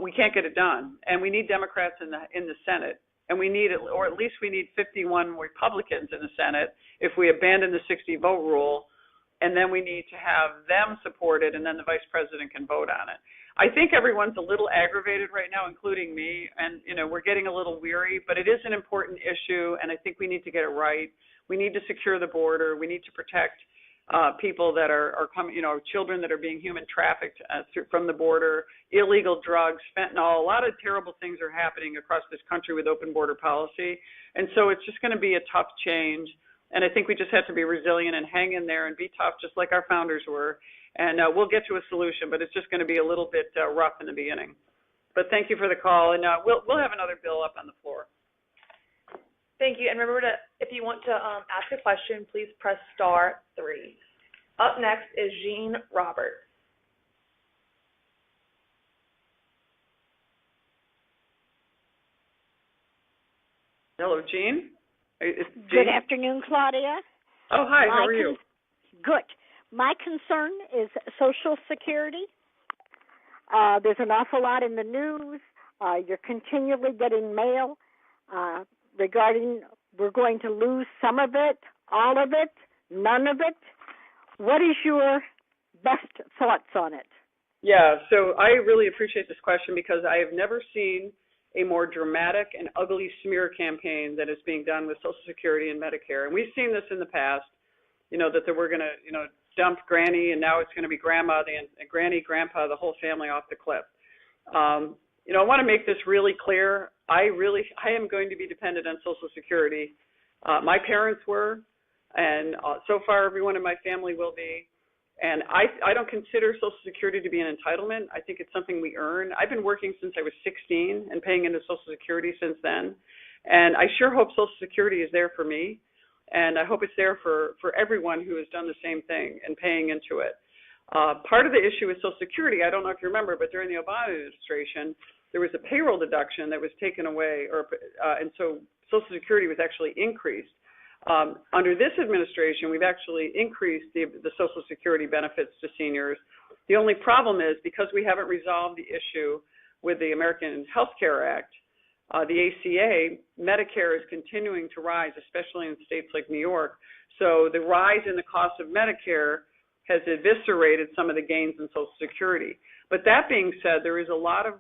we can't get it done. And we need Democrats in the Senate. And we need, or at least we need 51 Republicans in the Senate if we abandon the 60-vote rule, and then we need to have them support it, and then the vice president can vote on it. I think everyone's a little aggravated right now, including me, and we're getting a little weary, but it is an important issue, and I think we need to get it right. We need to secure the border. We need to protect people that are coming, children that are being human trafficked from the border, illegal drugs, fentanyl. A lot of terrible things are happening across this country with open border policy. And so it's just going to be a tough change. And I think we just have to be resilient and hang in there and be tough, just like our founders were. And we'll get to a solution, but it's just going to be a little bit rough in the beginning. But thank you for the call. And we'll have another bill up on the floor. Thank you. And remember if you want to ask a question, please press *3. Up next is Jean Roberts. Hello, Jean. Good afternoon, Claudia. Oh, hi. How are you? Good. My concern is Social Security. There's an awful lot in the news. You're continually getting mail regarding we're going to lose some of it, all of it, none of it. What is your best thoughts on it? Yeah, so I really appreciate this question because I have never seen a more dramatic and ugly smear campaign that is being done with Social Security and Medicare. And we've seen this in the past, that they were going to, dump Granny, and now it's going to be Grandma, Granny, Grandpa, the whole family off the cliff. I want to make this really clear. I am going to be dependent on Social Security. My parents were, and so far everyone in my family will be. And I don't consider Social Security to be an entitlement. I think it's something we earn. I've been working since I was 16 and paying into Social Security since then. And I sure hope Social Security is there for me. And I hope it's there for everyone who has done the same thing and paying into it. Part of the issue with Social Security, I don't know if you remember, but during the Obama administration, there was a payroll deduction that was taken away, and so Social Security was actually increased. Under this administration, we've actually increased the Social Security benefits to seniors. The only problem is because we haven't resolved the issue with the American Health Care Act, the ACA, Medicare is continuing to rise, especially in states like New York. So the rise in the cost of Medicare has eviscerated some of the gains in Social Security. But that being said, there is a lot of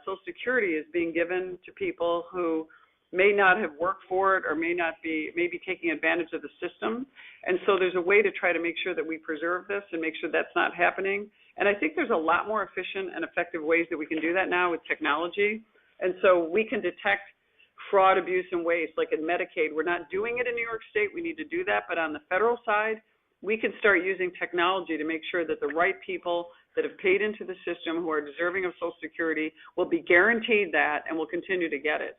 Social Security is being given to people who may not have worked for it or may be taking advantage of the system. And so there's a way to try to make sure that we preserve this and make sure that's not happening. And I think there's a lot more efficient and effective ways that we can do that now with technology. And so we can detect fraud, abuse, and waste, like in Medicaid. We're not doing it in New York State. We need to do that. But on the federal side, we can start using technology to make sure that the right people that have paid into the system who are deserving of Social Security will be guaranteed that and will continue to get it.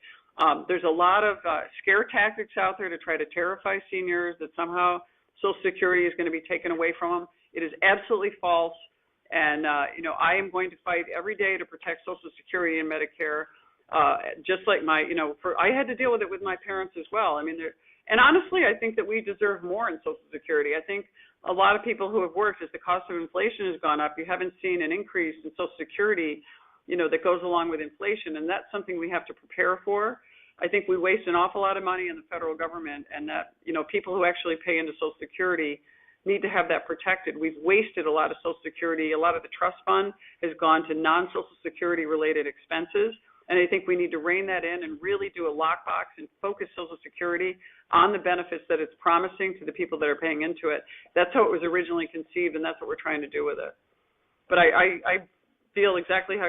There's a lot of scare tactics out there to try to terrify seniors that somehow Social Security is going to be taken away from them. It is absolutely false. And, I am going to fight every day to protect Social Security and Medicare. Just like I had to deal with it with my parents as well. I mean, and honestly, I think that we deserve more in Social Security. I think a lot of people who have worked, as the cost of inflation has gone up, you haven't seen an increase in Social Security, that goes along with inflation, and that's something we have to prepare for. I think we waste an awful lot of money in the federal government, and that, people who actually pay into Social Security need to have that protected. We've wasted a lot of Social Security. A lot of the trust fund has gone to non-Social Security related expenses. And I think we need to rein that in and really do a lockbox and focus Social Security on the benefits that it's promising to the people that are paying into it. That's how it was originally conceived, and that's what we're trying to do with it. But I feel exactly how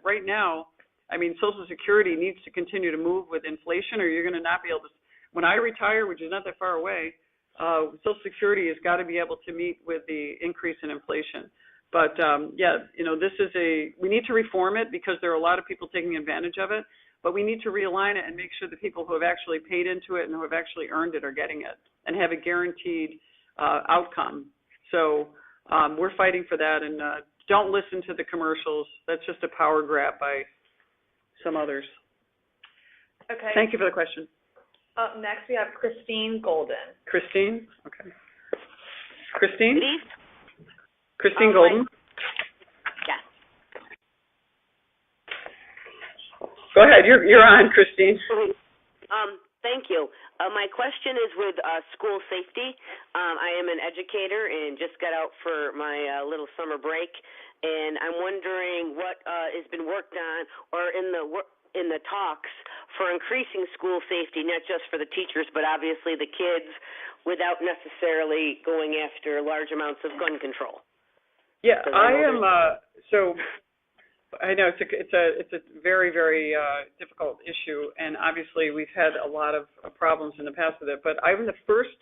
right now, Social Security needs to continue to move with inflation, or you're going to not be able to. When I retire, which is not that far away, Social Security has got to be able to meet with the increase in inflation. But, we need to reform it because there are a lot of people taking advantage of it, but we need to realign it and make sure the people who have actually paid into it and who have actually earned it are getting it. and have a guaranteed outcome. So we're fighting for that, and don't listen to the commercials. That's just a power grab by some others. Okay. Thank you for the question. Up next, we have Christine Golden. Christine? Okay. Christine? Please? Christine Golden? Yes. Go ahead. You're on, Christine. Thank you. My question is with school safety. I am an educator and just got out for my little summer break, and I'm wondering what has been worked on or in the talks for increasing school safety, not just for the teachers, but obviously the kids, without necessarily going after large amounts of gun control. Yeah, I am. So I know it's a very, very difficult issue, and obviously we've had a lot of problems in the past with it. But I'm the first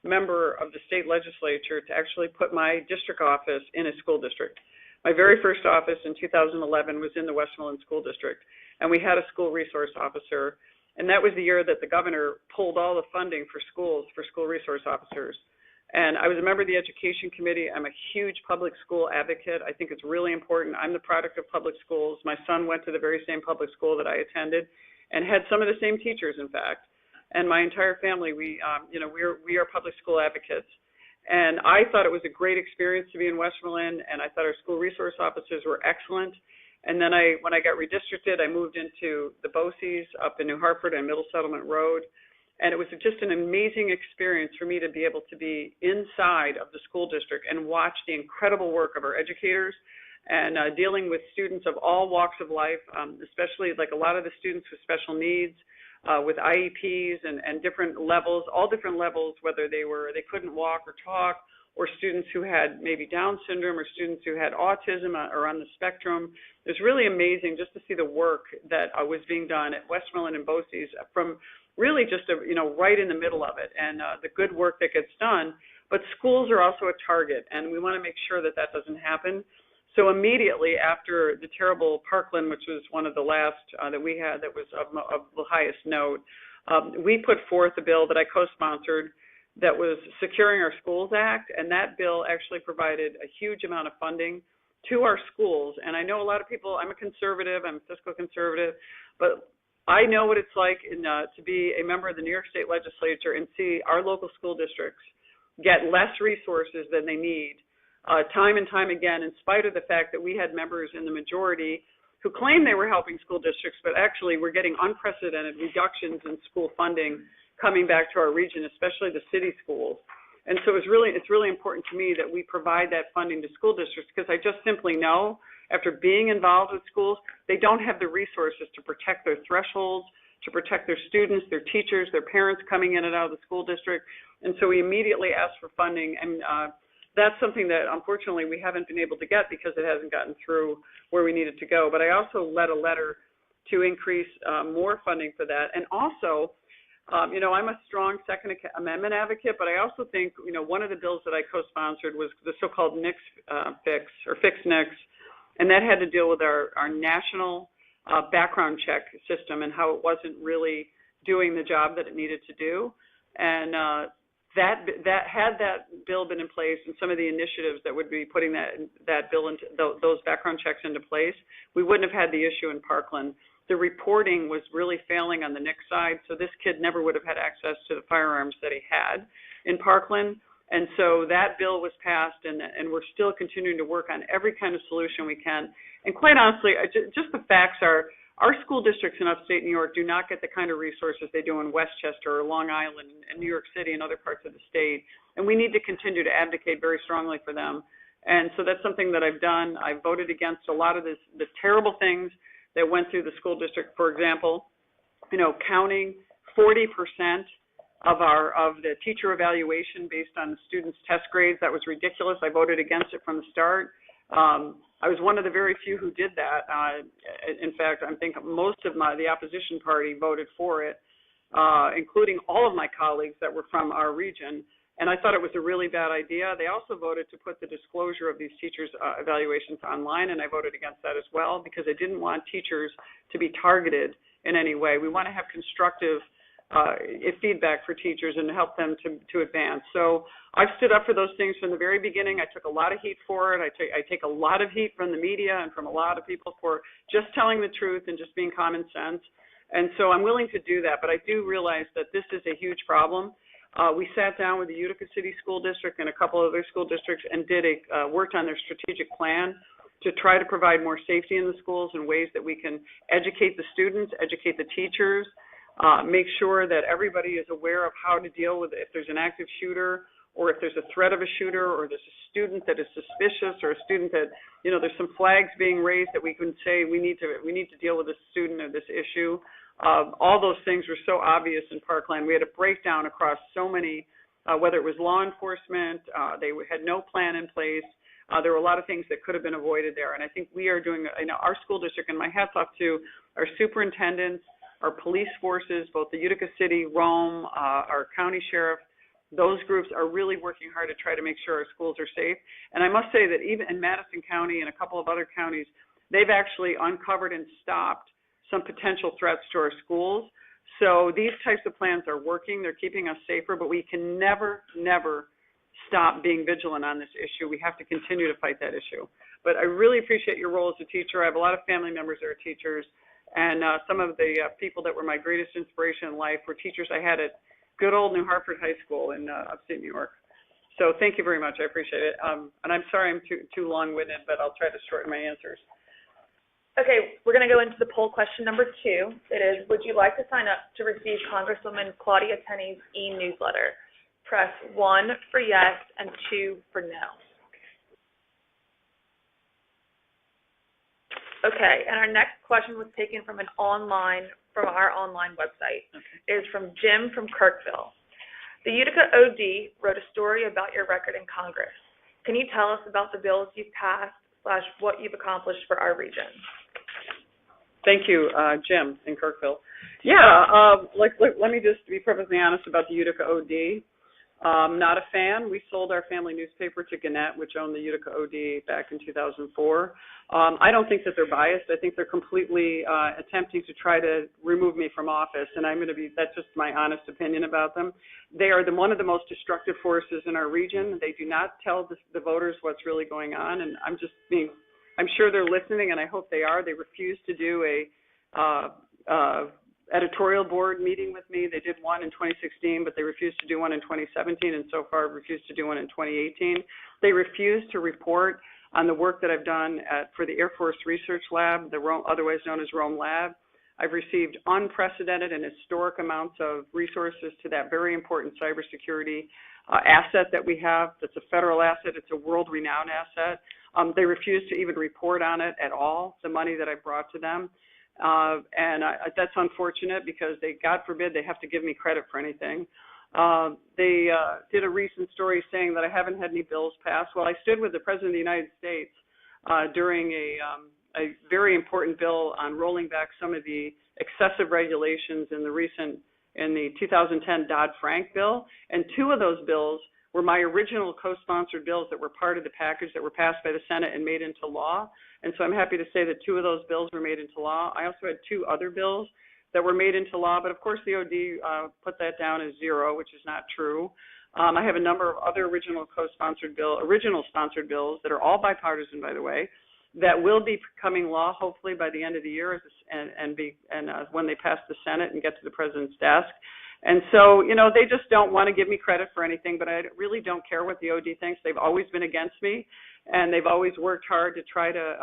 member of the state legislature to actually put my district office in a school district. My very first office in 2011 was in the Westmoreland School District, and we had a school resource officer, and that was the year that the governor pulled all the funding for schools for school resource officers. And I was a member of the education committee. I'm a huge public school advocate. I think it's really important. I'm the product of public schools. My son went to the very same public school that I attended and had some of the same teachers, in fact. And my entire family, we are public school advocates. And I thought it was a great experience to be in Westmoreland, and I thought our school resource officers were excellent. And then when I got redistricted, I moved into the BOCES up in New Hartford on Middle Settlement Road. And it was just an amazing experience for me to be able to be inside of the school district and watch the incredible work of our educators and dealing with students of all walks of life, especially like a lot of the students with special needs, with IEPs and different levels, all different levels, whether they couldn't walk or talk, or students who had maybe Down syndrome, or students who had autism or on the spectrum. It's really amazing just to see the work that was being done at Westmoreland and BOCES from really just right in the middle of it, and the good work that gets done. But schools are also a target, and we want to make sure that doesn't happen. So immediately after the terrible Parkland, which was one of the last that we had that was of the highest note, we put forth a bill that I co-sponsored that was Securing Our Schools Act, and that bill actually provided a huge amount of funding to our schools. And I know a lot of people, I'm a conservative, I'm a fiscal conservative, but I know what it's like to be a member of the New York State Legislature and see our local school districts get less resources than they need time and time again, in spite of the fact that we had members in the majority who claimed they were helping school districts, but actually were getting unprecedented reductions in school funding coming back to our region, especially the city schools. And so it's really important to me that we provide that funding to school districts, because I just simply know, after being involved with schools, they don't have the resources to protect their thresholds, to protect their students, their teachers, their parents coming in and out of the school district. And so we immediately asked for funding, and that's something that unfortunately we haven't been able to get because it hasn't gotten through where we need it to go. But I also led a letter to increase more funding for that. And also, I'm a strong Second Amendment advocate, but I also think, one of the bills that I co-sponsored was the so-called NICS fix, or Fix NICS, and that had to deal with our national background check system and how it wasn't really doing the job that it needed to do. And that had that bill been in place, and some of the initiatives that would be putting that bill into those background checks into place, we wouldn't have had the issue in Parkland. The reporting was really failing on the NICS side, so this kid never would have had access to the firearms that he had in Parkland. And so that bill was passed, and we're still continuing to work on every kind of solution we can. And quite honestly, just the facts are, our school districts in upstate New York do not get the kind of resources they do in Westchester or Long Island and New York City and other parts of the state. And we need to continue to advocate very strongly for them. And so that's something that I've done. I voted against a lot of the terrible things that went through the school district. For example, counting 40% of the teacher evaluation based on the students' test grades. That was ridiculous. I voted against it from the start. I was one of the very few who did that. In fact, I think most of the opposition party voted for it, including all of my colleagues that were from our region. And I thought it was a really bad idea. They also voted to put the disclosure of these teachers' evaluations online, and I voted against that as well, because I didn't want teachers to be targeted in any way. We want to have constructive feedback for teachers and help them to advance. So I've stood up for those things from the very beginning. I took a lot of heat for it. I take a lot of heat from the media and from a lot of people for just telling the truth and just being common sense. And so I'm willing to do that, but I do realize that this is a huge problem. We sat down with the Utica City School District and a couple of other school districts and worked on their strategic plan to try to provide more safety in the schools in ways that we can educate the students, educate the teachers, make sure that everybody is aware of how to deal with if there's an active shooter or if there's a threat of a shooter or there's a student that is suspicious or a student that, there's some flags being raised that we can say we need to deal with this student or this issue. All those things were so obvious in Parkland. We had a breakdown across so many, whether it was law enforcement, they had no plan in place. There were a lot of things that could have been avoided there. And I think we are doing, our school district, and my hat's off to our superintendents, our police forces, both the Utica City, Rome, our county sheriff. Those groups are really working hard to try to make sure our schools are safe. And I must say that even in Madison County and a couple of other counties, they've actually uncovered and stopped some potential threats to our schools. So these types of plans are working. They're keeping us safer, but we can never stop being vigilant on this issue. We have to continue to fight that issue. But I really appreciate your role as a teacher. I have a lot of family members that are teachers, and some of the people that were my greatest inspiration in life were teachers I had at good old New Hartford High School in upstate New York. So thank you very much. I appreciate it. And I'm sorry I'm too long-winded, but I'll try to shorten my answers. Okay, we're going to go into the poll question number 2. It is, would you like to sign up to receive Congresswoman Claudia Tenney's e-newsletter? Press 1 for yes and 2 for no. Okay, and our next question was taken from our online website. Okay. It is from Jim from Kirkville. The Utica OD wrote a story about your record in Congress. Can you tell us about the bills you've passed / what you've accomplished for our region? Thank you, Jim in Kirkville. Yeah, let me just be perfectly honest about the Utica OD. Not a fan. We sold our family newspaper to Gannett, which owned the Utica OD back in 2004. I don't think that they're biased. I think they're completely attempting to try to remove me from office, and that's just my honest opinion about them. They are one of the most destructive forces in our region. They do not tell the voters what's really going on, and I'm sure they're listening, and I hope they are. They refuse to do a editorial board meeting with me. They did one in 2016, but they refused to do one in 2017, and so far refused to do one in 2018. They refuse to report on the work that I've done for the Air Force Research Lab, otherwise known as Rome Lab. I've received unprecedented and historic amounts of resources to that very important cybersecurity asset that we have. That's a federal asset. It's a world-renowned asset. They refuse to even report on it at all, the money that I brought to them. That's unfortunate because God forbid, they have to give me credit for anything. They did a recent story saying that I haven't had any bills passed. Well, I stood with the President of the United States during a very important bill on rolling back some of the excessive regulations in the 2010 Dodd-Frank bill, and 2 of those bills were my original co-sponsored bills that were part of the package that were passed by the Senate and made into law. And so I'm happy to say that 2 of those bills were made into law. I also had 2 other bills that were made into law, but of course the OD put that down as 0, which is not true. I have a number of other original sponsored bills that are all bipartisan, by the way, that will be becoming law hopefully by the end of the year and when they pass the Senate and get to the President's desk. And so, they just don't want to give me credit for anything, but I really don't care what the OD thinks. They've always been against me, and they've always worked hard to try to,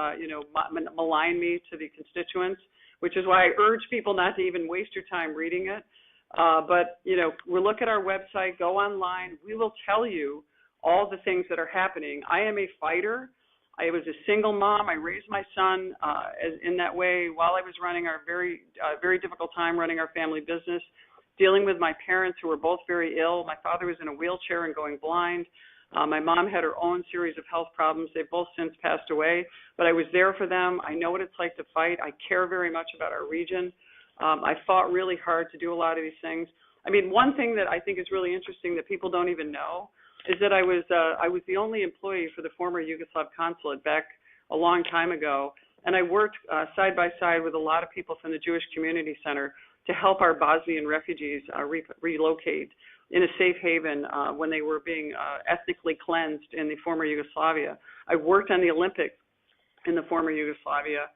malign me to the constituents, which is why I urge people not to even waste your time reading it. But we'll look at our website, go online. We will tell you all the things that are happening. I am a fighter. I was a single mom. I raised my son in that way while I was running our very difficult time running our family business, dealing with my parents who were both very ill. My father was in a wheelchair and going blind. My mom had her own series of health problems. They've both since passed away, but I was there for them. I know what it's like to fight. I care very much about our region. I fought really hard to do a lot of these things. One thing that I think is really interesting that people don't even know is that I was the only employee for the former Yugoslav consulate back a long time ago, and I worked side by side with a lot of people from the Jewish Community Center to help our Bosnian refugees relocate in a safe haven when they were being ethnically cleansed in the former Yugoslavia. I worked on the Olympics in the former Yugoslavia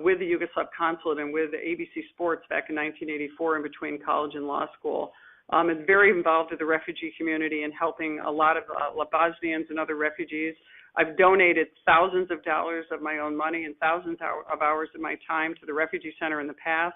with the Yugoslav consulate and with ABC Sports back in 1984 in between college and law school. I'm very involved with the refugee community and helping a lot of Bosnians and other refugees. I've donated thousands of dollars of my own money and thousands of hours of my time to the refugee center in the past.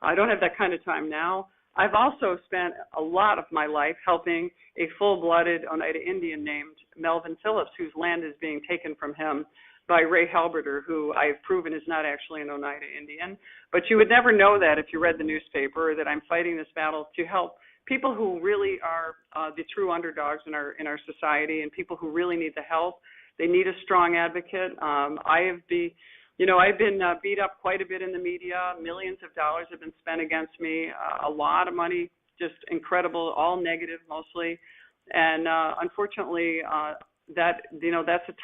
I don't have that kind of time now. I've also spent a lot of my life helping a full-blooded Oneida Indian named Melvin Phillips, whose land is being taken from him by Ray Halberter, who I've proven is not actually an Oneida Indian. But you would never know that if you read the newspaper, that I'm fighting this battle to help people who really are the true underdogs in our society, and people who really need the help. They need a strong advocate. I've been beat up quite a bit in the media. Millions of dollars have been spent against me. A lot of money, just incredible, all negative mostly. And unfortunately, that's a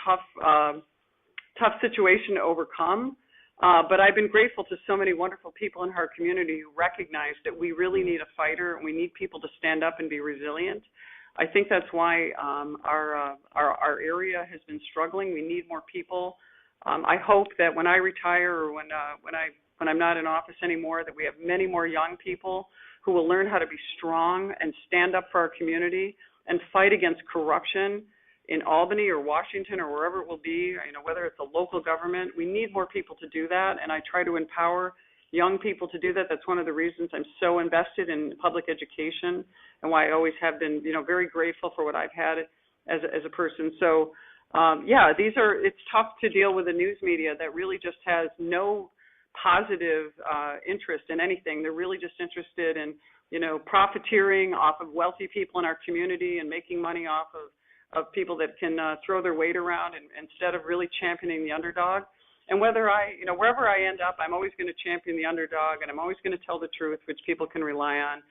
tough situation to overcome. But I've been grateful to so many wonderful people in our community who recognize that we really need a fighter and we need people to stand up and be resilient. I think that's why our area has been struggling. We need more people. I hope that when I retire or when I'm not in office anymore, that we have many more young people who will learn how to be strong and stand up for our community and fight against corruption in Albany or Washington or wherever it will be, whether it's a local government. We need more people to do that, and I try to empower young people to do that. That's one of the reasons I'm so invested in public education and why I always have been, very grateful for what I've had as a person. So, it's tough to deal with the news media that really just has no positive interest in anything. They're really just interested in, profiteering off of wealthy people in our community and making money off of people that can throw their weight around instead of really championing the underdog. And wherever I end up, I'm always going to champion the underdog, and I'm always going to tell the truth, which people can rely on.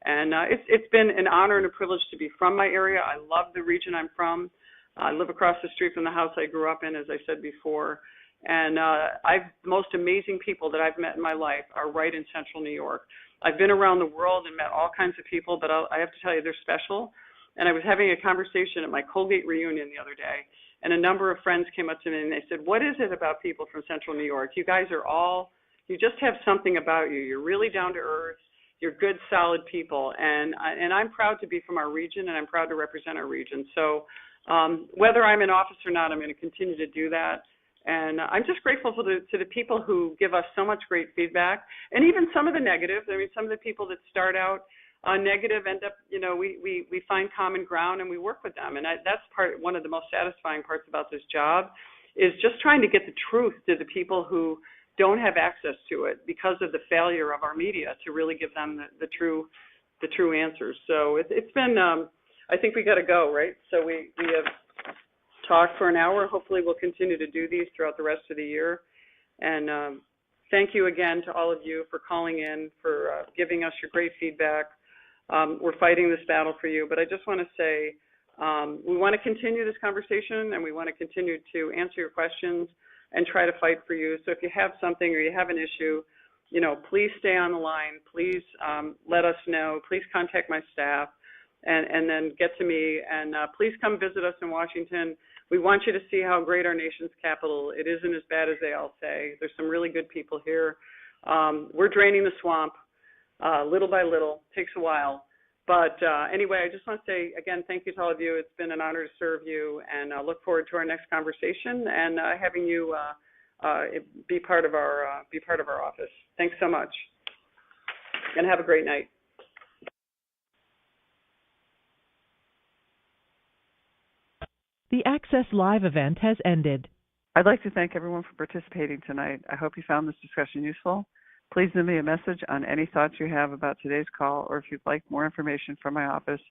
And it's been an honor and a privilege to be from my area. I love the region I'm from. I live across the street from the house I grew up in, as I said before. And the most amazing people that I've met in my life are right in Central New York. I've been around the world and met all kinds of people, but I have to tell you, they're special. And I was having a conversation at my Colgate reunion the other day, and a number of friends came up to me and they said, what is it about people from Central New York? You guys you just have something about you. You're really down to earth. You're good, solid people. And I'm proud to be from our region, and I'm proud to represent our region. So whether I'm in office or not, I'm going to continue to do that. And I'm just grateful to the people who give us so much great feedback, and even some of the negatives. I mean, some of the people that start out negative end up, we find common ground and we work with them. And that's one of the most satisfying parts about this job, is just trying to get the truth to the people who don't have access to it because of the failure of our media to really give them the true answers. So it's been, I think we got to go, right? So we have talked for an hour. Hopefully we'll continue to do these throughout the rest of the year. And thank you again to all of you for calling in, for giving us your great feedback. We're fighting this battle for you, but I just want to say we want to continue this conversation, and we want to continue to answer your questions and try to fight for you. So if you have something or you have an issue, please stay on the line. Please let us know. Please contact my staff and then get to me. And please come visit us in Washington. We want you to see how great our nation's capital. It isn't as bad as they all say. There's some really good people here. We're draining the swamp. Little by little, takes a while. But anyway, I just want to say, again, thank you to all of you. It's been an honor to serve you, and I look forward to our next conversation and having you be part of our office. Thanks so much, and have a great night. The Access Live event has ended. I'd like to thank everyone for participating tonight. I hope you found this discussion useful. Please send me a message on any thoughts you have about today's call, or if you'd like more information from my office,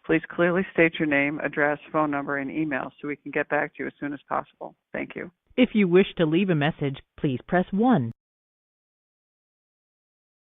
please clearly state your name, address, phone number, and email so we can get back to you as soon as possible. Thank you. If you wish to leave a message, please press 1.